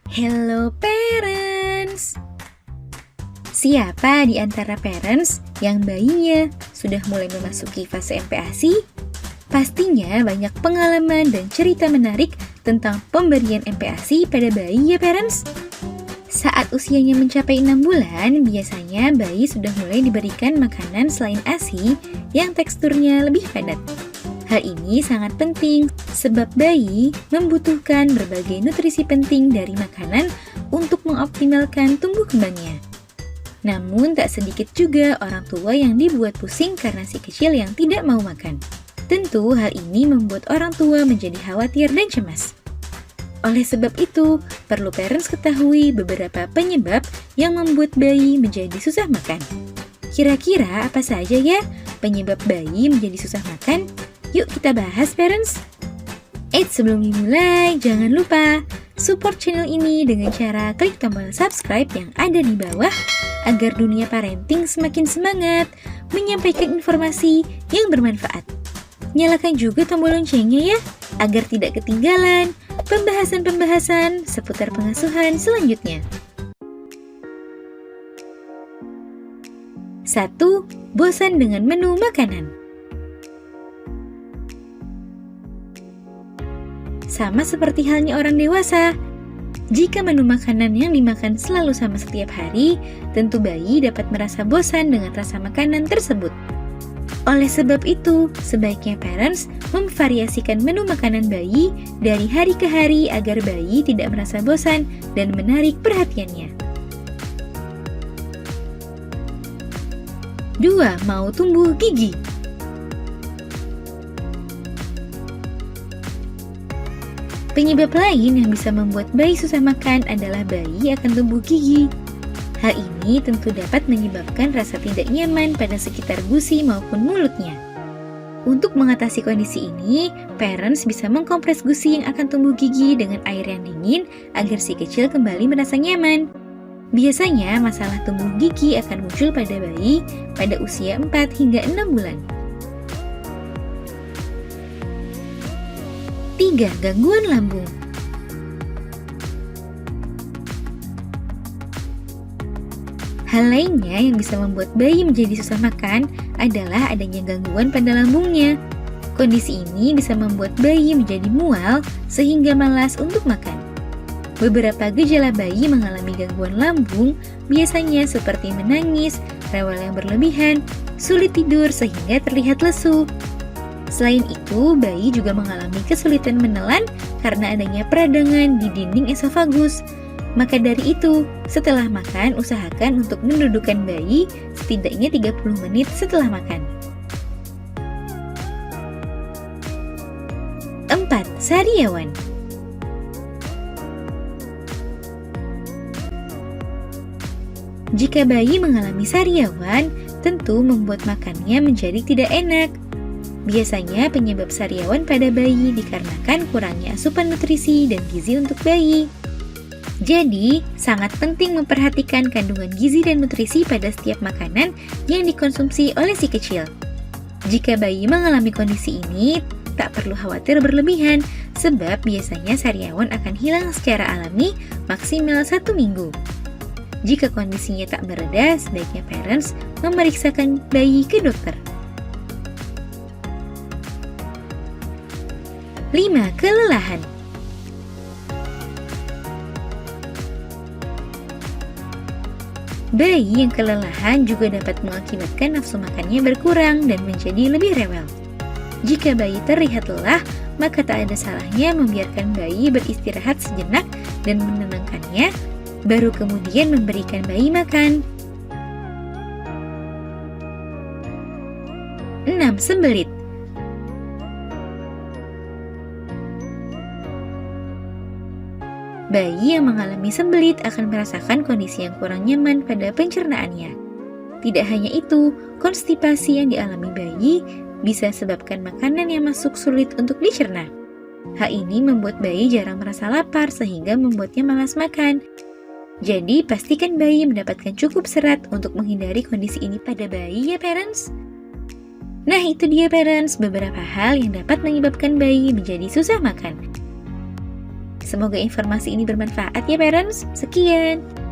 Hello parents! Siapa di antara parents yang bayinya sudah mulai memasuki fase MPASI? Pastinya banyak pengalaman dan cerita menarik tentang pemberian MPASI pada bayi ya parents? Saat usianya mencapai 6 bulan, biasanya bayi sudah mulai diberikan makanan selain ASI yang teksturnya lebih padat. Hal ini sangat penting sebab bayi membutuhkan berbagai nutrisi penting dari makanan untuk mengoptimalkan tumbuh kembangnya. Namun tak sedikit juga orang tua yang dibuat pusing karena si kecil yang tidak mau makan. Tentu hal ini membuat orang tua menjadi khawatir dan cemas. Oleh sebab itu, perlu parents ketahui beberapa penyebab yang membuat bayi menjadi susah makan. Kira-kira apa saja ya penyebab bayi menjadi susah makan? Yuk kita bahas parents. Sebelum dimulai, jangan lupa support channel ini dengan cara klik tombol subscribe yang ada di bawah agar dunia parenting semakin semangat menyampaikan informasi yang bermanfaat. Nyalakan juga tombol loncengnya ya, agar tidak ketinggalan pembahasan-pembahasan seputar pengasuhan selanjutnya. 1. Bosan dengan menu makanan. Sama seperti halnya orang dewasa, jika menu makanan yang dimakan selalu sama setiap hari, tentu bayi dapat merasa bosan dengan rasa makanan tersebut. Oleh sebab itu, sebaiknya parents memvariasikan menu makanan bayi dari hari ke hari agar bayi tidak merasa bosan dan menarik perhatiannya. 2. Mau tumbuh gigi. Penyebab lain yang bisa membuat bayi susah makan adalah bayi akan tumbuh gigi. Hal ini tentu dapat menyebabkan rasa tidak nyaman pada sekitar gusi maupun mulutnya. Untuk mengatasi kondisi ini, parents bisa mengkompres gusi yang akan tumbuh gigi dengan air yang dingin agar si kecil kembali merasa nyaman. Biasanya masalah tumbuh gigi akan muncul pada bayi pada usia 4 hingga 6 bulan. 3. Gangguan lambung. Hal lainnya yang bisa membuat bayi menjadi susah makan adalah adanya gangguan pada lambungnya. Kondisi ini bisa membuat bayi menjadi mual sehingga malas untuk makan. Beberapa gejala bayi mengalami gangguan lambung biasanya seperti menangis, rewel yang berlebihan, sulit tidur sehingga terlihat lesu. Selain itu, bayi juga mengalami kesulitan menelan karena adanya peradangan di dinding esofagus. Maka dari itu, setelah makan, usahakan untuk mendudukkan bayi setidaknya 30 menit setelah makan. 4. Sariawan. Jika bayi mengalami sariawan, tentu membuat makannya menjadi tidak enak. Biasanya penyebab sariawan pada bayi dikarenakan kurangnya asupan nutrisi dan gizi untuk bayi. Jadi, sangat penting memperhatikan kandungan gizi dan nutrisi pada setiap makanan yang dikonsumsi oleh si kecil. Jika bayi mengalami kondisi ini, tak perlu khawatir berlebihan, sebab biasanya sariawan akan hilang secara alami maksimal 1 minggu. Jika kondisinya tak mereda, sebaiknya parents memeriksakan bayi ke dokter. 5. Kelelahan. Bayi yang kelelahan juga dapat mengakibatkan nafsu makannya berkurang dan menjadi lebih rewel. Jika bayi terlihat lelah, maka tak ada salahnya membiarkan bayi beristirahat sejenak dan menenangkannya, baru kemudian memberikan bayi makan. 6. Sembelit. Bayi yang mengalami sembelit akan merasakan kondisi yang kurang nyaman pada pencernaannya. Tidak hanya itu, konstipasi yang dialami bayi bisa sebabkan makanan yang masuk sulit untuk dicerna. Hal ini membuat bayi jarang merasa lapar sehingga membuatnya malas makan. Jadi, pastikan bayi mendapatkan cukup serat untuk menghindari kondisi ini pada bayi ya parents. Nah itu dia parents, beberapa hal yang dapat menyebabkan bayi menjadi susah makan. Semoga informasi ini bermanfaat ya parents. Sekian.